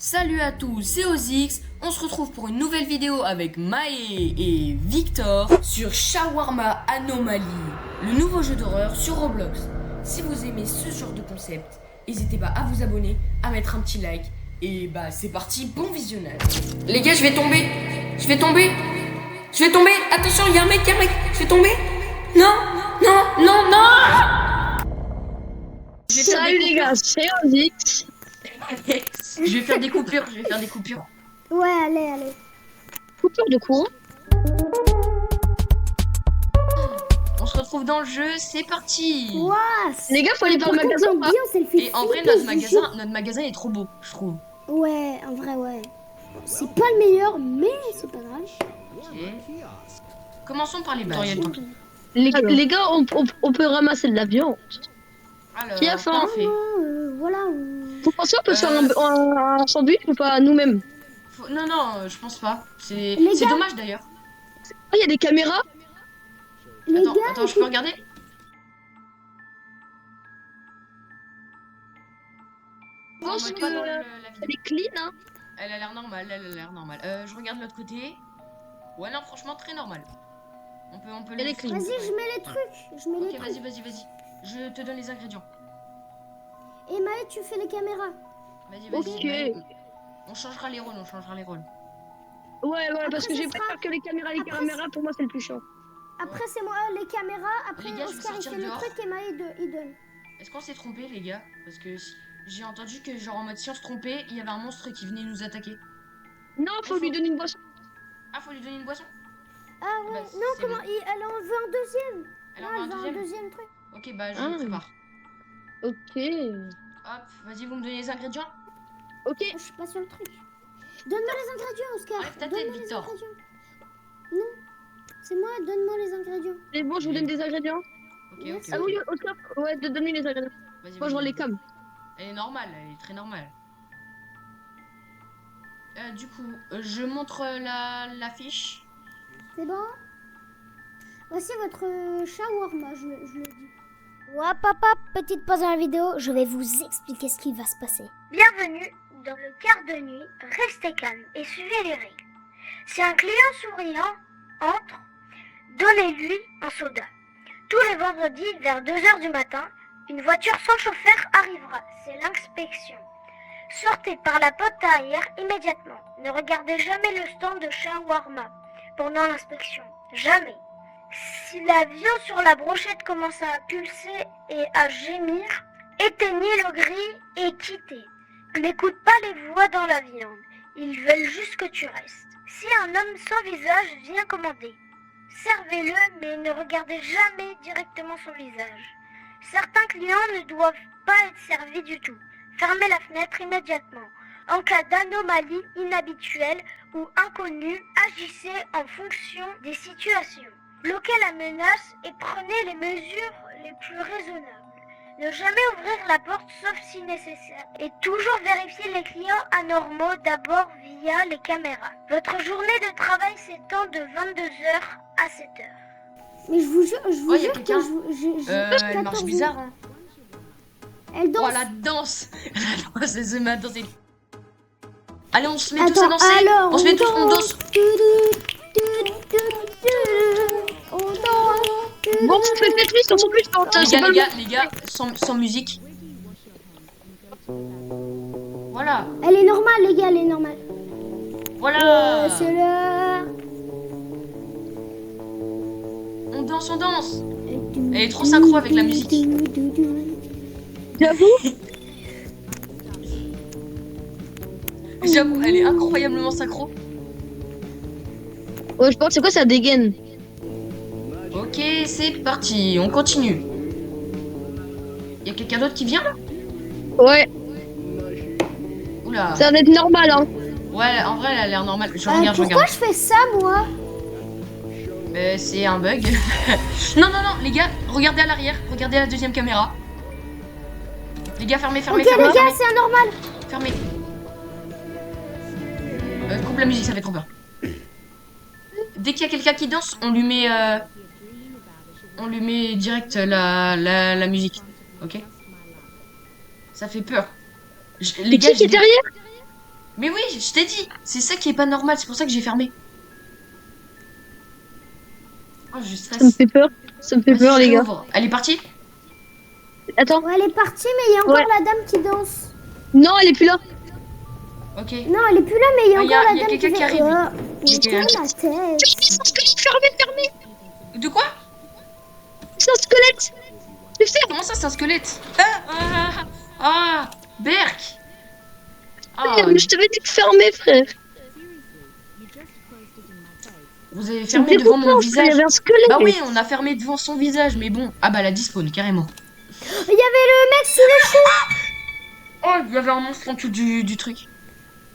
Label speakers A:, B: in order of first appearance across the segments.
A: Salut à tous, c'est Ozix. On se retrouve pour une nouvelle vidéo avec Maë et Victor sur Shawarma Anomaly, le nouveau jeu d'horreur sur Roblox. Si vous aimez ce genre de concept, n'hésitez pas à vous abonner, à mettre un petit like. Et bah c'est parti, bon visionnage. Les gars, je vais tomber. Attention, il y a un mec. Je vais tomber. Non.
B: Salut les gars, c'est Ozix.
A: Je vais faire des coupures.
C: Ouais, allez.
B: Coupure de cours.
A: On se retrouve dans le jeu, c'est parti.
C: Ouah,
B: Les gars, faut aller vers le magasin ou pas?
A: Et en vrai, notre magasin est trop beau, je trouve.
C: Ouais, en vrai, ouais. C'est pas le meilleur, mais c'est pas grave.
A: Ok. Commençons par les bases.
B: Les gars, on peut ramasser de la viande.
A: Alors,
B: Qui a faim?
A: parfait.
C: Voilà.
B: Vous pensez qu'on peut se faire un sandwich ou pas nous-mêmes?
A: Non, je pense pas. C'est
C: Les gars.
A: dommage d'ailleurs.
B: Il y a des caméras.
C: Les gars,
A: Attends, je peux regarder?
B: Je pense
A: Moi,
B: que
A: pas dans la
B: elle
A: vidéo.
B: est clean, hein.
A: Elle a l'air normale, je regarde de l'autre côté. Ouais, non, franchement, très normal. On peut
B: Elle
A: le
B: est clean.
C: vas-y, je mets les trucs.
A: Ok, vas-y. Je te donne les ingrédients.
C: Et Maë, tu fais les caméras.
A: Vas-y.
B: Ok.
A: On changera les rôles.
B: Ouais, parce
C: Après,
B: que
C: ce
B: j'ai
C: sera-
B: peur que les caméras, pour moi, c'est le plus chiant.
C: Après, c'est moi les caméras. Après,
A: Les gars, je vais
C: Oscar, il
A: sortir
C: fait le
A: dehors.
C: truc et Maë, il donne.
A: Est-ce qu'on s'est trompé, les gars? Parce que j'ai entendu que, genre, en mode si on se trompait, il y avait un monstre qui venait nous attaquer.
B: Non, faut lui donner une boisson.
A: Ah, faut lui donner une boisson?
C: Ah ouais,
A: Bah,
C: non,
A: c'est
C: comment
A: bon.
C: elle en veut un deuxième.
A: Elle en
C: Non,
A: veut un
C: elle veut un
A: deuxième?
C: deuxième truc.
A: Ok, bah je
B: Ah.
A: prépare.
B: Ok.
A: Hop, vas-y, vous me donnez les ingrédients?
B: Ok.
C: Je suis pas sur le truc. Donne-moi les ingrédients, Oscar.
A: Enlève ta tête,
C: Donne-moi les
A: Victor.
C: ingrédients. Non, c'est moi, donne-moi les ingrédients.
B: C'est bon, je vous donne des ingrédients.
A: Ok.
B: Ah oui, Oscar, ouais, donne-lui les ingrédients.
A: Vas-y,
B: Moi, je vois les cams.
A: Elle est normale, elle est très normale. Du coup, je montre la fiche.
C: C'est bon? Voici votre shawarma, je le dis. Ouais, papa, petite pause dans la vidéo, je vais vous expliquer ce qui va se passer.
D: Bienvenue dans le quart de nuit, restez calme et suivez les règles. Si un client souriant entre, donnez-lui un soda. Tous les vendredis, vers 2h du matin, une voiture sans chauffeur arrivera, c'est l'inspection. Sortez par la porte arrière immédiatement. Ne regardez jamais le stand de shawarma pendant l'inspection. Jamais. Si la viande sur la brochette commence à pulser et à gémir, éteignez le gris et quittez. N'écoute pas les voix dans la viande. Ils veulent juste que tu restes. Si un homme sans visage vient commander, servez-le mais ne regardez jamais directement son visage. Certains clients ne doivent pas être servis du tout. Fermez la fenêtre immédiatement. En cas d'anomalie inhabituelle ou inconnue, agissez en fonction des situations. Bloquez la menace et prenez les mesures les plus raisonnables. Ne jamais ouvrir la porte sauf si nécessaire. Et toujours vérifier les clients anormaux d'abord via les caméras. Votre journée de travail s'étend de 22h à 7h.
C: Mais je vous jure,
A: Oh, y a
C: que
A: quelqu'un.
C: j'ai
A: Elle marche
C: 14
A: bizarre,
C: ans.
A: hein.
C: Elle danse.
A: Oh, la danse. Elle se met à danser. Allez, on se met tous à
C: Attends,
A: danser.
C: alors,
A: On se met tous, on danse.
C: On danse.
B: Bon, fais Tetris, on s'en plus quand
A: Les gars, sans musique. Voilà.
C: Elle est normale, les gars, elle est normale.
A: Voilà.
C: C'est l'heure.
A: On danse. Elle est trop synchro avec la musique.
B: J'avoue.
A: J'avoue, elle est incroyablement synchro.
B: Ouais, je pense, c'est quoi ça dégaine?
A: Ok, c'est parti, on continue. Y a quelqu'un d'autre qui vient là?
B: Ouais,
A: Oula.
B: ça va être normal, hein.
A: Ouais, en vrai, elle a l'air normale. Je regarde.
C: Pourquoi je fais ça, moi?
A: Mais c'est un bug. Non, les gars, regardez à l'arrière. Regardez la deuxième caméra. Les gars, fermez.
C: Ok, les gars, c'est anormal.
A: Fermez. Coupe la musique, ça fait trop peur. Dès qu'il y a quelqu'un qui danse, on lui met direct la musique. Ok? Ça fait peur. Les gars,
B: Qui est derrière?
A: Mais oui, je t'ai dit. C'est ça qui est pas normal. C'est pour ça que j'ai fermé. Oh, je stresse.
B: Ça me fait peur. Ça me fait
A: Vas-y,
B: peur,
A: je
B: les gars.
A: réouvre. Elle est partie?
B: Attends.
C: Ouais, elle est partie, mais il y a encore
B: Ouais.
C: la dame qui danse.
B: Non, elle est plus là.
A: Ok.
C: Non, elle est plus là, mais il y a
A: Ah,
C: encore
A: y a
C: la dame
A: quelqu'un qui
C: fait-
A: arrive.
C: Oh,
A: Y a
C: il
A: quelqu'un
C: tourne la tête.
B: Fermé.
A: De quoi?
B: C'est un squelette. Je sais.
A: Comment ça, c'est un squelette? Berk. Ah,
B: Je t'avais dit de fermer, frère.
A: vous avez
B: C'est
A: fermé devant mon
B: dégoûtant, il y
A: visage.
B: avait un squelette.
A: Bah oui, on a fermé devant son visage, mais bon. Ah bah, la despawn, carrément.
C: Il y avait le mec sous les choux.
A: Oh, il y avait un monstre en dessous du truc.
C: Il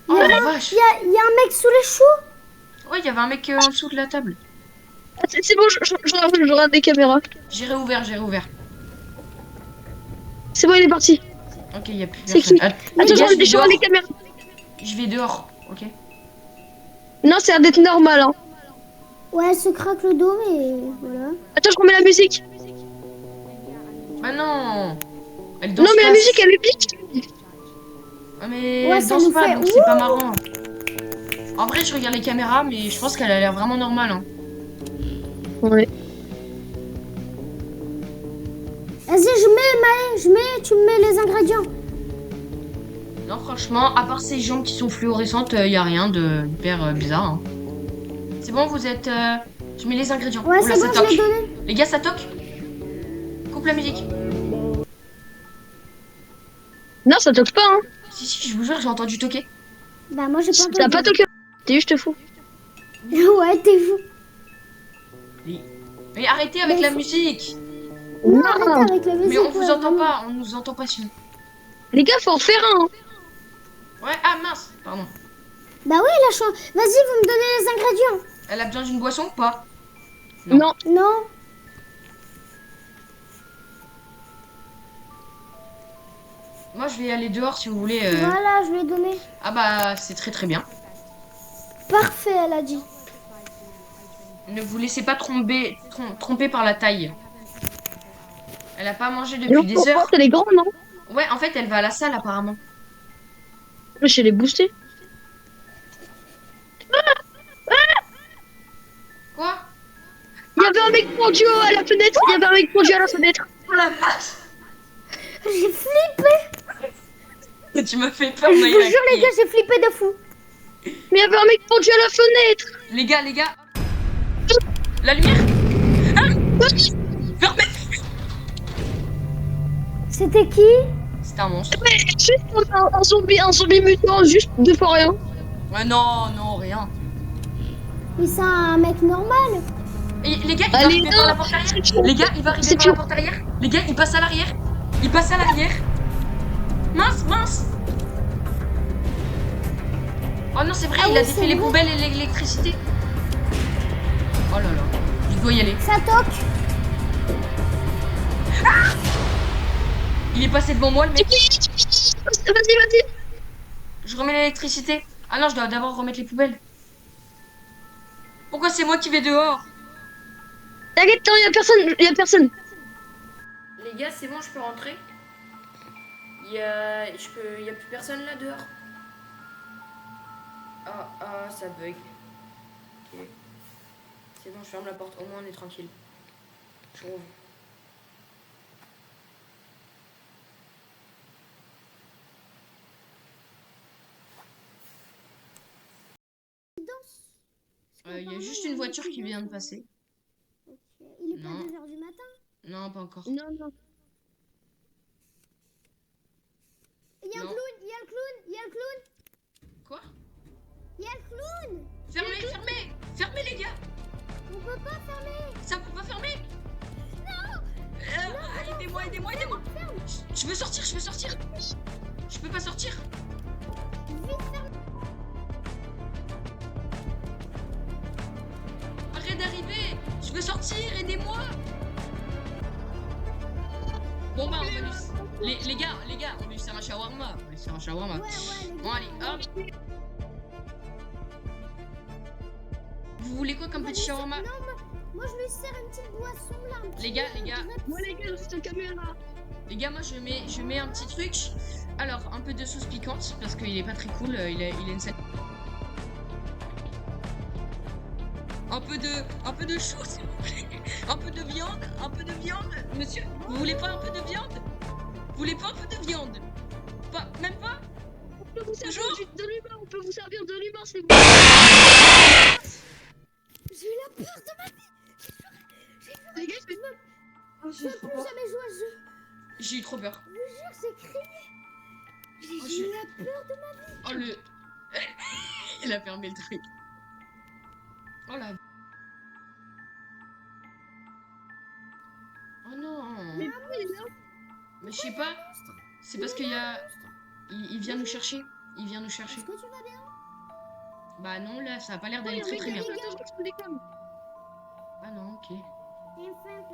A: Oh
C: y, a,
A: la vache.
C: il y a un mec sous les choux.
A: Ouais, il y avait un mec en dessous de la table.
B: Ah, c'est bon, je regarde des caméras.
A: J'ai réouvert.
B: C'est bon, il est parti.
A: Ok, il y a plus
B: C'est
A: personne.
B: qui?
A: Attends,
B: Attends,
A: les gars,
B: je regarde les caméras.
A: Je vais dehors, ok?
B: Non, c'est l'air d'être normal. Hein.
C: Ouais, elle se craque le dos, mais voilà.
B: Attends, je remets la musique.
A: Bah non. Elle danse
B: Non, mais la
A: pas.
B: musique, elle est pique.
A: Ah, mais
C: Ouais,
A: elle
C: ça
A: danse
C: nous
A: pas,
C: fait
A: donc c'est pas marrant. En vrai, je regarde les caméras, mais je pense qu'elle a l'air vraiment normale. Hein.
B: Ouais.
C: Vas-y, tu me mets les ingrédients.
A: Non, franchement, à part ces jambes qui sont fluorescentes, y a rien de hyper bizarre. Hein. C'est bon, vous êtes. Je mets les ingrédients.
C: Ouais,
A: Oula,
C: c'est
A: ça
C: bon, je
A: toque.
C: l'ai donné.
A: Les gars, ça toque. Coupe la musique.
B: Non, ça toque pas. Hein.
A: Si, je vous jure, j'ai entendu toquer.
C: Bah, moi, j'ai pas entendu.
B: T'as pas toqué. T'es juste fou.
C: Ouais, t'es fou.
A: Mais arrêtez avec
C: Mais
A: la
C: faut-
A: musique.
C: Non, arrête avec la musique.
A: Mais on vous
C: ouais,
A: entend
C: vraiment.
A: pas, on nous entend pas sinon.
B: Les gars, faut en refaire un. Hein.
A: Ouais, ah mince, pardon.
C: Bah oui, la chance. Vas-y, vous me donnez les ingrédients.
A: Elle a besoin d'une boisson ou pas?
B: Non.
C: Non.
A: Moi, je vais aller dehors si vous voulez.
C: Voilà, je lui ai donné.
A: Ah bah, c'est très bien.
C: Parfait, elle a dit.
A: Ne vous laissez pas tromper par la taille. Elle a pas mangé
B: Et
A: depuis
B: on
A: des
B: peut
A: heures.
B: voir, elle est grande, non?
A: Ouais, en fait, elle va à la salle apparemment.
B: Wesh, elle est boostée.
A: Quoi?
B: Il y avait un mec pendu à la fenêtre. Il y avait un mec pendu à la fenêtre.
A: Oh la vache!
C: J'ai flippé.
A: Tu m'as fait peur,
C: Je vous
A: Maïla.
C: jure, les gars, j'ai flippé de fou.
B: Mais il y avait un mec pendu à la fenêtre.
A: Les gars. La lumière? Fermez!
C: C'était qui?
A: C'était un monstre.
B: Mais juste un zombie mutant, juste deux fois rien.
A: Ouais, non, rien.
C: Mais c'est un mec normal.
A: Et les gars, il va
B: Allez,
A: arriver
B: non.
A: par la porte arrière. Les gars, il va arriver
B: C'est
A: par la
B: chaud.
A: porte arrière. Les gars, il passe à l'arrière. Mince. Oh non, c'est vrai,
C: Ah
A: il a
C: oui,
A: défait
C: c'est
A: les
C: vrai.
A: poubelles et l'électricité. Oh là là, il doit y aller.
C: Ça toque.
A: Il est passé devant moi, le mec.
B: Vas-y.
A: Je remets l'électricité. Ah non, je dois d'abord remettre les poubelles. Pourquoi c'est moi qui vais dehors?
B: T'inquiète, non, y a personne.
A: Les gars, c'est bon, je peux rentrer. Il y a plus personne là dehors. Ah, ça bug. Ok. C'est bon, je ferme la porte. Au moins, on est tranquille. Je rouvre. Il y a juste une voiture qui vient de passer.
C: Il est pas
A: Non.
C: 2h du matin.
A: Non, pas encore.
B: Non.
C: Il y a un
A: Non.
C: clown, il y a le clown.
A: Quoi?
C: Il y a le clown.
A: Fermez les gars.
C: On peut pas fermer.
A: Ça peut pas fermer. Non. Aidez-moi. Je veux sortir. Je peux pas sortir. Arrête d'arriver. Je veux sortir, aidez-moi. Bon bah on va lui... Les gars, on va lui faire un shawarma.
C: Ouais,
A: Bon allez, hop. Vous voulez quoi comme petit shawarma?
C: Non, moi je lui sers une petite boisson là.
A: Les gars.
B: Moi, les gars, c'est la caméra.
A: Les gars, moi je mets un petit truc. Alors, un peu de sauce piquante, parce qu'il est pas très cool, il a une scène... Un peu de chou, s'il vous plaît. Un peu de viande, monsieur. Vous voulez pas un peu de viande? Vous voulez pas un peu de viande? Pas, même pas?
B: On peut vous servir
A: Bonjour.
B: de l'humain, on peut vous servir de l'humain, c'est bon.
C: J'ai eu la peur de ma vie.
B: Les gars,
C: Je veux plus jamais jouer à ce jeu.
A: J'ai eu trop peur.
C: Je vous jure, c'est crié.
A: Oh,
C: J'ai eu la peur de ma vie.
A: Oh le... Il a fermé le truc. Oh la... Oh non.
B: mais pourquoi il est là?
A: Mais je sais pas. C'est parce qu'il y a... Il vient nous chercher. Il vient nous chercher.
C: Est-ce que tu vas bien?
A: Bah non, là, ça a pas l'air
B: Oh,
A: d'aller
B: il y a
A: très
B: un
A: très
B: mec
A: bien.
B: qui a fait des cams.
A: Ah non, ok.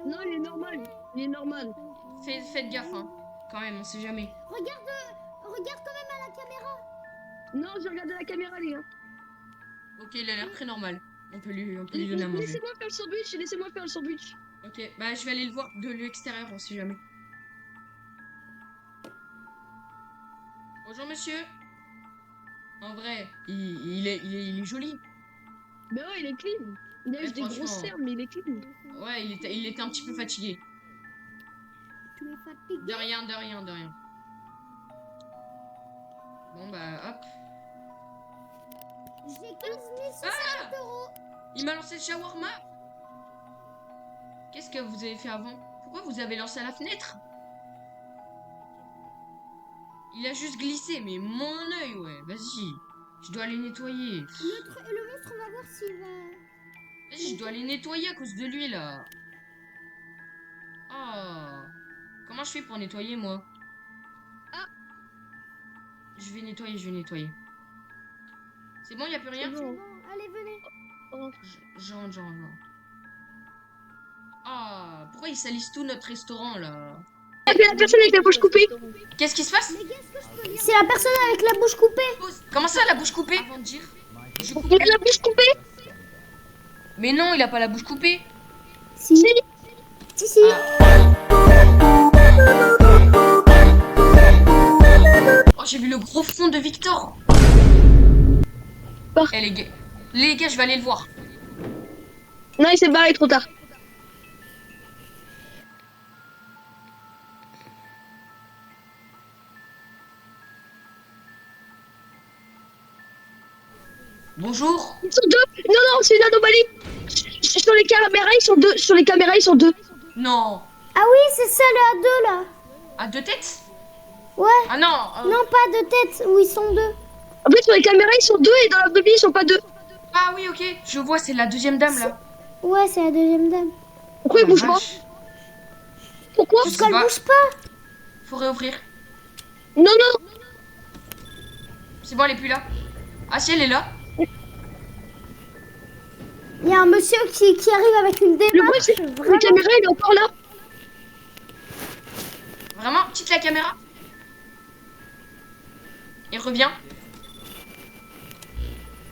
B: Non, il est normal. Il est normal.
A: Faites gaffe, hein. Quand même, on sait jamais.
C: Regarde quand même à la caméra.
B: Non, j'ai regardé la caméra, les gars.
A: Ok, il a l'air très normal. On peut lui donner à manger.
B: Laissez-moi faire le sandwich, laissez-moi faire le sandwich.
A: Ok, bah je vais aller le voir de l'extérieur, on sait jamais. Bonjour monsieur. En vrai, il est joli.
B: Mais ouais, il est clean. Il a
A: Ouais,
B: juste des grosses
A: franchement.
B: cernes, mais il est clean.
A: Ouais, il était un petit peu fatigué.
C: Tu es fatigué.
A: De rien. Bon bah hop.
C: J'ai 15 650 euros.
A: Il m'a lancé le shawarma. Qu'est-ce que vous avez fait avant? Pourquoi vous avez lancé à la fenêtre? Il a juste glissé, mais mon œil, ouais. Vas-y. Je dois aller nettoyer.
C: Le monstre, on va voir s'il va...
A: Vas-y, je dois aller nettoyer à cause de lui, là. Oh. Comment je fais pour nettoyer, moi?
B: Ah.
A: Je vais nettoyer. C'est bon, y a plus rien?
B: C'est
C: C'est
B: bon.
C: bon, allez, venez.
B: Oh.
A: Genre. Ah, pourquoi ils salissent tout notre restaurant, là?
B: Ah, mais la personne avec la bouche coupée.
A: Qu'est-ce qui se passe?
C: Les gars, est-ce que je peux lire? C'est la personne avec la bouche coupée.
A: Comment ça, la bouche coupée? Avant de dire. Je coupe.
B: Il a la bouche coupée.
A: Mais non, il a pas la bouche coupée.
C: Si. Si.
A: Oh, j'ai vu le gros front de Victor.
B: Quoi?
A: Eh les gars, je vais aller le voir.
B: Non, il s'est barré trop tard.
A: Bonjour.
B: Ils sont deux. Non, c'est une anomalie. Sur les caméras, ils sont deux. Sur les caméras, ils sont deux.
A: Non.
C: Ah oui, c'est ça, le A2, là.
A: À deux têtes?
C: Ouais.
A: Ah non.
C: Non, pas de tête, où ils sont deux.
B: En fait, sur les caméras, ils sont deux et dans la vraie vie, ils sont pas deux.
A: Ah oui, ok. Je vois, c'est la deuxième dame, là.
C: Ouais, c'est la deuxième dame.
B: Pourquoi ils
A: Oh la
B: bougent pas?
A: vache.
B: Pourquoi?
A: Je sais
C: Parce qu'elle
A: pas.
C: bouge pas.
A: Faut réouvrir.
B: Non.
A: C'est bon, elle est plus là. Ah si, elle est là.
C: Il y a un monsieur qui arrive avec une
B: Le bruit,
C: démarche.
B: c'est
C: Vraiment.
B: la caméra, elle est encore là.
A: Vraiment, quitte la caméra. Il revient.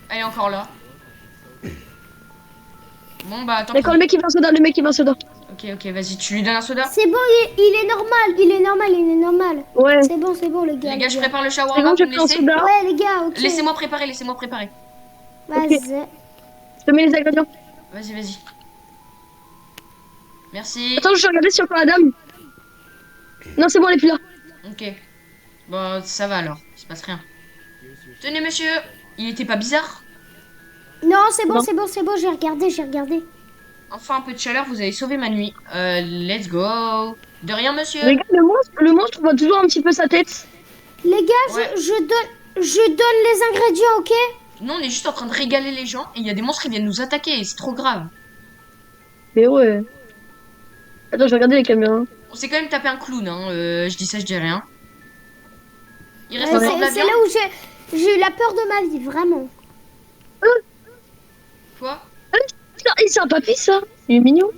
A: Elle est encore là. Bon bah attends.
B: D'accord, le mec il veut un soda,
A: Ok, vas-y, tu lui donnes un soda.
C: C'est bon, il est normal.
B: Ouais.
C: C'est bon, les gars.
A: Les gars, je prépare le
B: C'est
A: shawarma,
B: bon, je
A: vous me
B: prends un
A: laissez?
B: soda.
C: Ouais, les gars, ok.
A: Laissez-moi préparer.
C: Vas-y.
B: Je te mets les ingrédients.
A: Vas-y. Merci.
B: Attends, je vais regarder si encore la dame. Non, c'est bon, elle est plus là.
A: Ok. Bon, ça va alors, il se passe rien. Tenez monsieur, il était pas bizarre?
C: Non, c'est bon,
B: Non.
C: j'ai regardé.
A: Enfin un peu de chaleur, vous avez sauvé ma nuit. Let's go. De rien monsieur.
B: Les gars, le monstre voit toujours un petit peu sa tête.
C: Les gars,
A: Ouais.
C: je donne les ingrédients, ok?
A: Nous on est juste en train de régaler les gens et il y a des monstres qui viennent nous attaquer et c'est trop grave.
B: Mais ouais. Attends, je vais regarder les caméras.
A: On s'est quand même tapé un clown, hein. Je dis ça, je dis rien. Il reste
C: Ouais,
A: encore de la
C: c'est
A: viande.
C: là où j'ai eu la peur de ma vie, vraiment.
A: Quoi?
B: C'est un papy, ça. Il est mignon.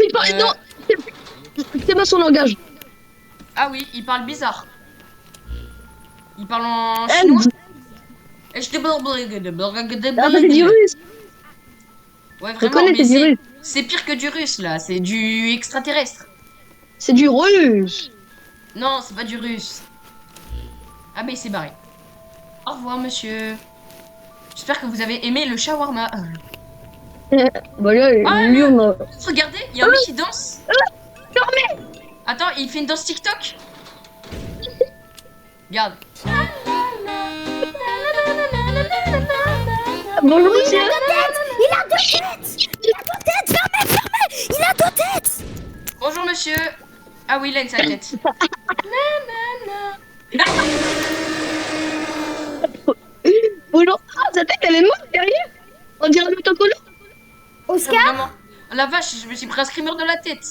B: Il parle... Non, c'est pas son langage.
A: Ah oui, il parle bizarre. Il parle en
B: Elle-
A: chinois.
B: Ah, c'est du russe.
A: Ouais,
B: Je
A: vraiment,
B: connais,
A: mais
B: c'est du russe.
A: c'est pire que du russe là, c'est du extraterrestre.
B: C'est du russe.
A: Non, c'est pas du russe. Ah mais il s'est barré. Au revoir monsieur. J'espère que vous avez aimé le shawarma.
B: Voilà,
A: Ah,
B: lui, on a...
A: Regardez, il y a un mec qui danse.
B: Dormez.
A: Attends, il fait une danse TikTok. Regarde.
B: Bonjour, monsieur.
C: Il a deux têtes. Il a deux têtes. Fermez, fermez. Il a deux têtes.
A: Bonjour monsieur. Ah oui, il a une sale tête.
B: Bonjour. Ah, sa tête, elle est morte derrière. On dirait le tocolo.
C: Oscar.
A: Vraiment. La vache, je me suis pris un screamer de la tête.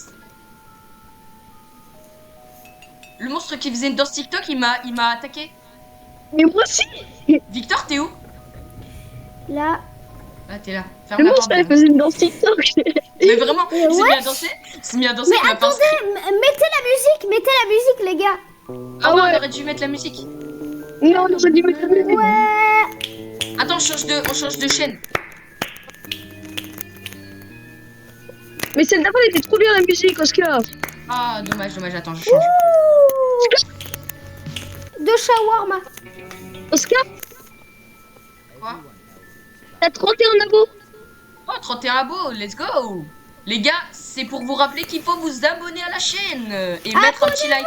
A: Le monstre qui faisait une danse TikTok, il m'a attaqué.
B: Mais moi aussi.
A: Victor, t'es où?
C: Là.
A: Ah, t'es là. Ferme
B: Le
A: la
B: monstre,
A: porte.
B: elle faisait une danse TikTok.
A: Mais vraiment, il s'est
C: ouais.
A: mis à danser. Il s'est mis à danser.
C: Mais
A: il m'a pas
C: attendez, mettez la musique, les gars.
A: Ah ouais,
B: ouais.
A: on aurait dû mettre la musique.
B: Non, on aurait dû mettre la musique.
C: Ouais.
A: Attends, on change de chaîne.
B: Mais celle d'avant, elle était trop bien, la musique, Oscar.
A: Ah, dommage, attends, je change.
C: Deux shawarma.
B: Oscar,
A: Quoi?
B: t'as 31 abos.
A: Oh, 31 abos, let's go. Les gars, c'est pour vous rappeler qu'il faut vous abonner à la chaîne et mettre un petit like.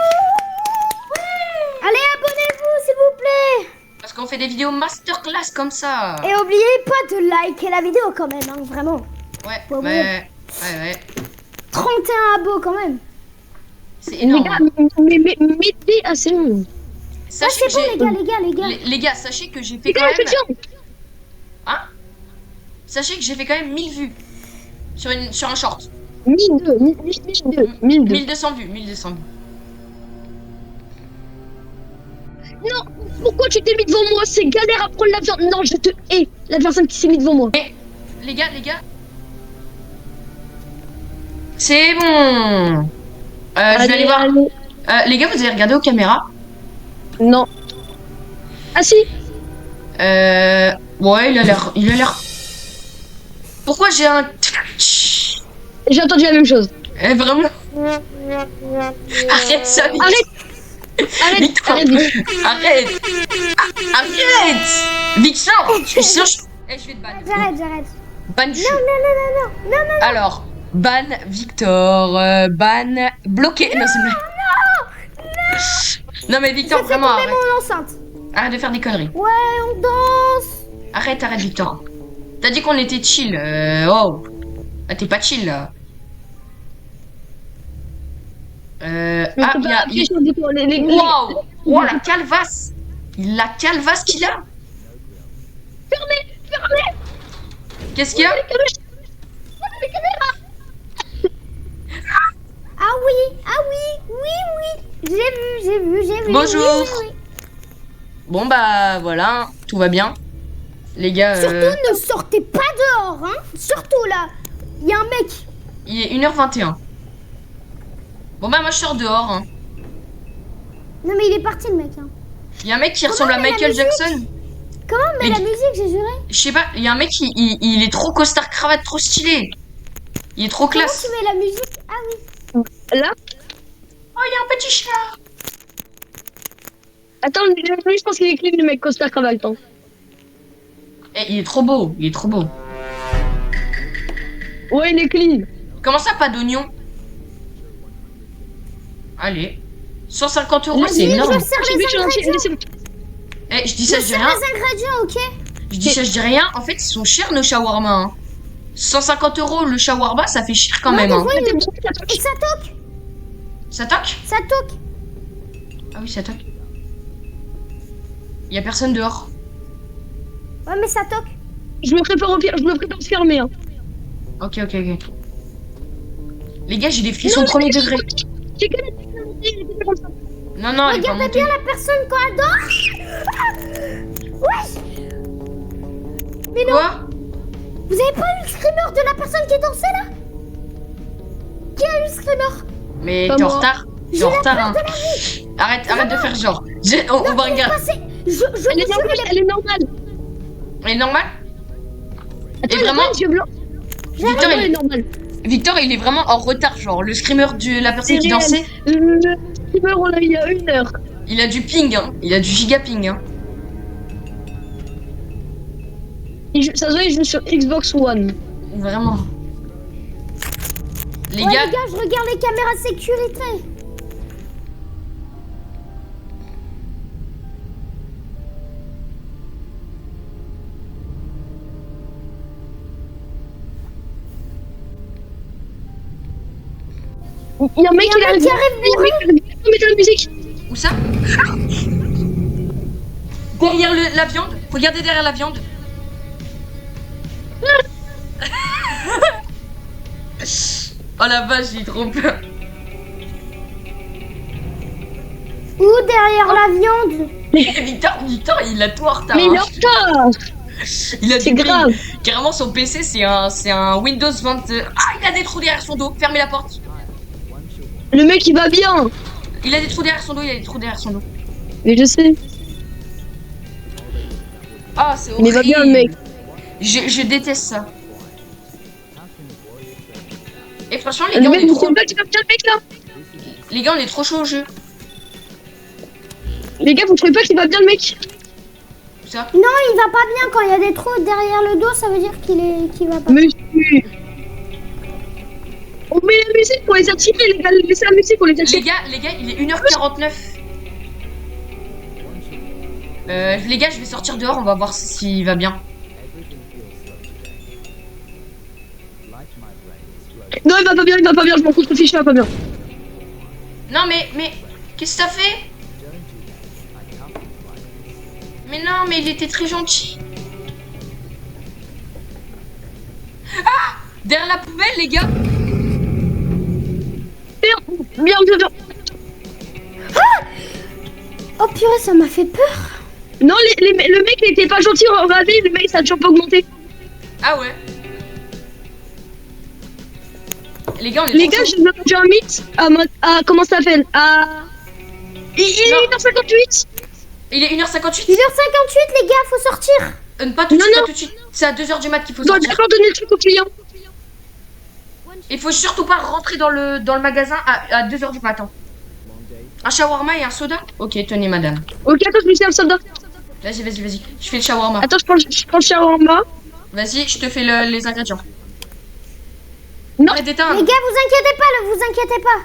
C: Allez, abonnez-vous, s'il vous plaît.
A: Parce qu'on fait des vidéos masterclass comme ça.
C: Et oubliez pas de liker la vidéo quand même, hein, vraiment.
A: Ouais,
C: Ouais,
A: ouais.
C: 31 abos quand même.
A: C'est
B: Les
A: énorme.
B: gars, mais mettez assez long.
C: Ah,
A: Sachez
C: c'est
A: que
C: bon,
A: j'ai...
C: les gars.
A: Les gars, sachez que j'ai fait
B: Les
A: quand
B: gars,
A: même...
B: attention.
A: Hein? Sachez que j'ai fait quand même 1000 vues sur un short.
B: 1002.
A: 1200 vues, 1200 vues.
B: Non, pourquoi tu t'es mis devant moi? C'est galère à prendre la viande. Non, je te hais, la personne qui s'est mis devant moi.
A: Les gars. C'est bon. Je vais aller voir. Les gars, vous avez regardé aux caméras?
B: Non. Ah si.
A: Ouais, il a l'air. Pourquoi j'ai un...
B: J'ai entendu la même chose.
A: Vraiment? Arrête ça, vite.
B: Arrête,
A: Victor.
B: arrête.
A: Arrête. Victor, sinon je... je vais te ban.
C: J'arrête.
A: Ban du jeu.
C: Non.
A: Alors, ban Victor, ban bloqué. Non, c'est non mais Victor,
C: Je fais
A: vraiment
C: tomber
A: arrête.
C: mon enceinte.
A: Arrête de faire des conneries.
C: Ouais, on danse.
A: Arrête Victor. T'as dit qu'on était chill. Oh. Ah, t'es pas chill là. Ah, il y a... Wow. Oh, la calvasse. La calvasse qu'il a.
B: Fermez.
A: Qu'est-ce qu'il y a?
C: Ah oui. J'ai vu.
A: Bonjour.
C: Oui.
A: Bon bah voilà, tout va bien. Les gars,
C: Surtout ne sortez pas dehors, hein. Surtout là. Il y a un mec.
A: il est 1h21. Bon bah moi je sors dehors. Hein.
C: Non mais il est parti le mec, hein.
A: Il y a un mec qui ressemble à
C: met la
A: Michael
C: musique
A: Jackson.
C: Comment on met
A: Mais-
C: la musique, j'ai juré.
A: Je sais pas, il y a un mec il est trop costard cravate, trop stylé. Il est trop
C: Comment
A: classe.
C: tu mets la musique? Ah oui.
B: Là.
A: Oh, il y a un petit chat.
B: Attends, lui, je pense qu'il est clean, le mec costard cravate. Hein.
A: Eh, il est trop beau,
B: Ouais, il est clean.
A: Comment ça, pas d'oignon? Allez. 150 €, c'est
C: Vas-y,
A: énorme.
C: je sers les ingrédients.
A: Eh, je dis ça,
C: Je
A: je dis
C: sers
A: rien.
C: les ingrédients, ok.
A: Je dis ça, je dis rien. En fait, ils sont chers nos shawarma. Hein. 150 € le shawarma, ça fait cher quand même.
C: mais
A: Hein.
C: ouais,
B: Attends,
C: Et ça toque.
A: Ça toque?
C: Ça toque.
A: Ah oui, ça toque. Il y a personne dehors.
C: Ouais, mais ça toque.
B: je me prépare au pire, je me prépare à se fermer. Hein.
A: Ok. Les gars, j'ai des frissons premier degré.
B: J'ai que la comme ça.
A: Non, elle est pas
C: Regardez
A: montée.
C: bien la personne quand elle dort. Ouais. Mais non.
A: Quoi?
C: Vous avez pas eu le screamer de la personne qui dansait là? Qui a eu le screamer?
A: Mais
B: Pas
A: t'es en
B: moi.
A: retard. T'es en retard, hein. Arrête de faire genre. On va regarder.
C: Passez. Je
B: Elle est
C: vous jure,
B: normale, elle est normale.
A: Elle est normale?
B: Attends,
A: Et vraiment,
B: les yeux blancs.
A: Victor,
B: Elle est normale.
A: Victor, il est vraiment en retard. Genre, le screamer de la personne qui
B: C'est réel.
A: dansait.
B: Le streamer, on l'a eu il y a 1 heure.
A: Il a du ping, hein. Il a du giga ping, hein.
B: Ça se voit, il joue sur Xbox One.
A: Vraiment. Les
C: Ouais,
A: gars,
C: les gars, je regarde les caméras de sécurité.
B: Il y a un mec
C: Il y a un mec qui arrive
B: Il y a un mec qui arrive. Mettez la musique.
A: où ça? Derrière la viande. Regardez derrière la viande. Oh la vache, j'ai trop peur.
C: Où derrière la viande?
A: Victor, il a tout en retard.
B: Mais il est
A: hein.
B: en retard.
A: Il a
B: C'est
A: du
B: grave.
A: ping. Carrément, son PC, c'est un Windows 20. Ah, il a des trous derrière son dos. Fermez la porte.
B: Le mec, il va bien.
A: Il a des trous derrière son dos. Il a des trous derrière son dos.
B: Mais je sais.
A: Ah, c'est
B: Il va
A: horrible.
B: bien, le mec.
A: Je déteste ça. Et franchement, les
B: Le
A: gars, on
B: mec,
A: est
B: vous
A: trop...
B: trouvez pas qu'il va bien, le mec, là?
A: les gars, on est trop chaud au jeu.
B: Les gars, vous trouvez pas qu'il va bien, le mec?
A: Ça.
C: Non, il va pas bien. Quand il y a des trous derrière le dos, ça veut dire qu'il va pas.
B: Monsieur. On met la musique pour les attirer, les gars. Laissez la musique pour les attirer.
A: Les gars, il est 1h49. Les gars, je vais sortir dehors, on va voir s'il va bien.
B: Non, il va pas bien, je m'en contre-fiche, il va pas bien.
A: Non, mais qu'est-ce que t'as fait? Mais non, mais il était très gentil. Ah! Derrière la poubelle, les gars.
B: Bien.
C: Oh purée, ça m'a fait peur.
B: Non, le mec, il était pas gentil, regardez, le mec, ça a toujours pas augmenté.
A: Ah ouais. Les gars, on est
B: Les
A: trop
B: gars,
A: chaud.
B: j'ai un mythe à comment ça s'appelle? Il est 1h58.
A: Il est 1h58.
C: 1h58, les gars, faut sortir.
A: Pas tout de
B: Non,
A: suite,
B: non.
A: pas tout de suite. C'est à 2h du mat qu'il faut
B: Je dois
A: sortir.
B: d'accord donner le truc au client.
A: Il faut surtout pas rentrer dans le magasin à 2h du matin. Un shawarma et un soda? Ok, tenez madame.
B: Ok, attends, je me suis un soldat.
A: Vas-y. Je fais le shawarma.
B: Attends, je prends le shawarma.
A: Vas-y, je te fais les ingrédients.
B: Non.
A: Arrête d'éteindre.
C: Les gars, vous inquiétez pas.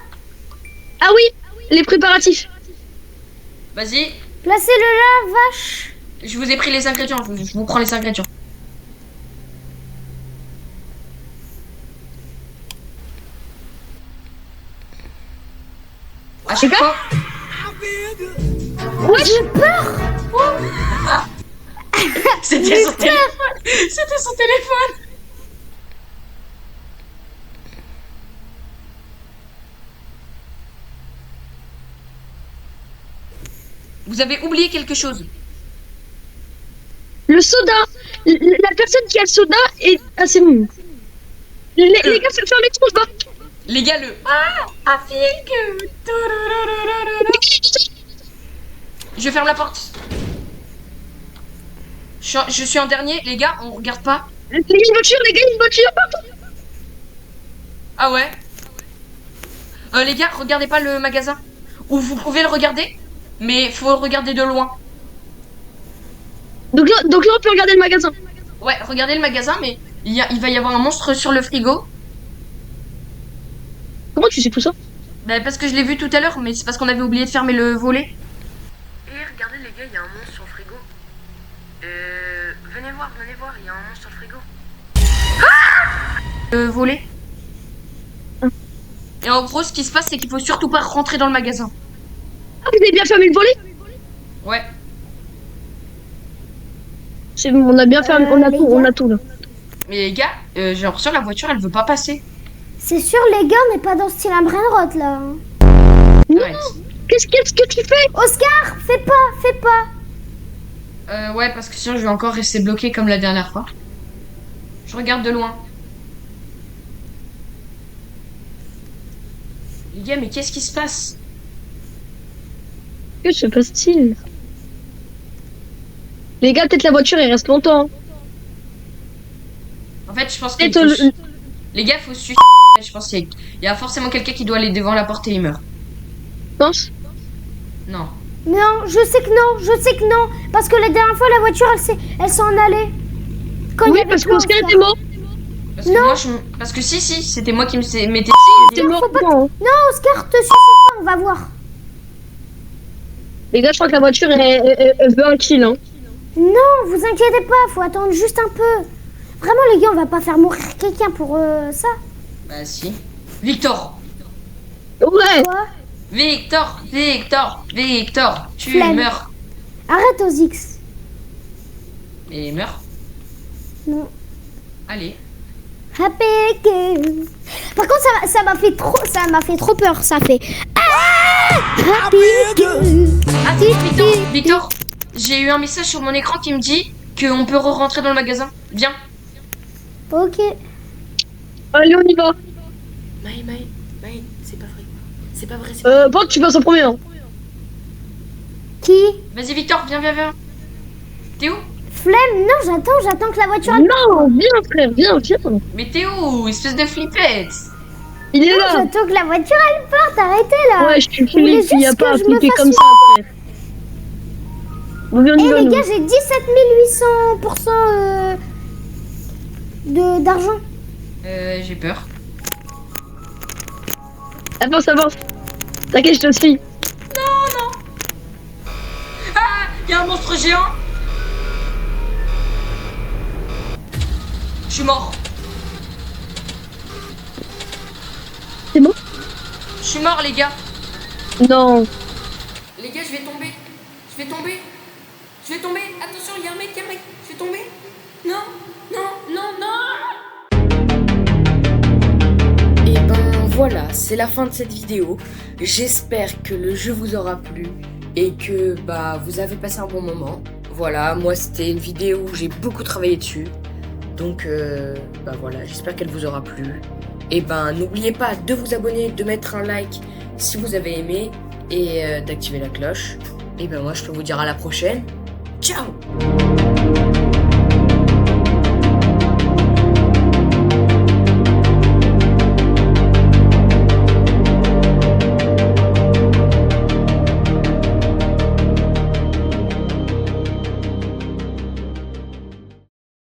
B: Ah oui, les préparatifs.
A: Vas-y,
C: Placez-le là, vache.
A: je vous ai pris les ingrédients. Je vous prends les ingrédients. À chaque fois.
B: Ouais,
C: J'ai peur.
A: C'était son téléphone. C'était son téléphone. Vous avez oublié quelque chose.
B: le soda. La personne qui a le soda est. Ah, c'est bon. Les gars, faire les trous, je vois.
A: Les gars, le I feel good. Je ferme la porte. Je suis en dernier, les gars, on regarde pas.
B: Les gars, une voiture,
A: Ah ouais. Les gars, regardez pas le magasin. Ou vous pouvez le regarder, mais faut le regarder de loin.
B: Donc là, on peut regarder le magasin.
A: Ouais, regardez le magasin, mais il va y avoir un monstre sur le frigo.
B: Comment tu sais tout ça?
A: Bah, parce que je l'ai vu tout à l'heure, mais c'est parce qu'on avait oublié de fermer le volet. Et regardez les gars, il y a un monstre sur le frigo. Venez voir, il y a un monstre sur le frigo. Le volet. Et en gros, ce qui se passe, c'est qu'il faut surtout pas rentrer dans le magasin.
B: Ah, vous avez bien fermé le volet?
A: Ouais.
B: C'est bon, on a bien fermé, on a tout là.
A: Mais les gars, j'ai l'impression que la voiture, elle veut pas passer.
C: C'est sûr, les gars, on n'est pas dans ce style un brainrot là. Hein.
A: Arrête.
B: Qu'est-ce que tu fais?
C: Oscar, fais pas.
A: Ouais, parce que sinon, je vais encore rester bloqué comme la dernière fois. Je regarde de loin. Les gars, mais qu'est-ce qui se passe?
B: Que se passe-t-il? Les gars, peut-être la voiture, elle reste longtemps.
A: En fait, je pense
B: Et
A: qu'il
B: toi,
A: faut... Les gars, faut suivre. Je pense qu'il y a forcément quelqu'un qui doit aller devant la porte et il meurt.
B: pense?
A: Non.
C: Non, je sais que non. Parce que la dernière fois, la voiture, elle s'en allait. Quand il y
B: Oui,
C: avait
B: parce
C: plus
B: qu'Oscar
C: Oscar.
B: était mort.
A: Parce que
C: Non.
A: moi, parce que si, c'était moi qui m'étais
B: Il était mort.
C: faut pas
B: Non.
C: Non, Oscar, te suicide pas, on va voir.
B: Les gars, je crois que la voiture, elle veut un kill. Hein.
C: Non, vous inquiétez pas, faut attendre juste un peu. Vraiment, les gars, on va pas faire mourir quelqu'un pour ça.
A: Bah si. Victor.
B: Ouais.
C: Quoi?
A: Victor, tu
C: Flemme.
A: meurs.
C: Arrête, Ozix.
A: Et meurs.
C: Non.
A: Allez.
C: Happy game. Par contre, ça m'a fait trop peur. Ça fait. Ah Happy game.
A: Attends, Victor, j'ai eu un message sur mon écran qui me dit qu'on peut re-rentrer dans le magasin. Viens.
C: Ok.
B: Allez, on y va.
A: Maï, c'est pas vrai. C'est pas vrai,
B: Bon, tu passes en premier. Hein.
C: Qui?
A: Vas-y, Victor, viens. T'es où?
C: Flemme. Non, j'attends que la voiture.
B: Non, viens, frère, viens.
A: Mais t'es où, espèce de flippette?
B: Il est
C: Non,
B: là.
C: j'attends que la voiture elle parte. Arrêtez là.
B: Ouais, je suis
C: Vous voulez
B: Philippe, il n'y a
C: juste
B: pas à
C: que je me
B: flipper
C: fasse
B: comme ça, frère. Bon, viens, on y
C: Eh
B: va,
C: les
B: nous.
C: gars, j'ai 17 800% d'argent.
A: J'ai peur.
B: Avance. T'inquiète, je te suis.
A: Ah, y a un monstre géant. Je suis mort.
B: C'est bon?
A: Je suis mort, les gars.
B: Non.
A: Les gars, je vais tomber. Attention, il y a un mec. Je vais tomber. Non. Et ben voilà, c'est la fin de cette vidéo. J'espère que le jeu vous aura plu et que vous avez passé un bon moment. Voilà, moi c'était une vidéo où j'ai beaucoup travaillé dessus. Donc voilà, j'espère qu'elle vous aura plu. Et n'oubliez pas de vous abonner, de mettre un like si vous avez aimé et d'activer la cloche. Et moi je peux vous dire à la prochaine. Ciao!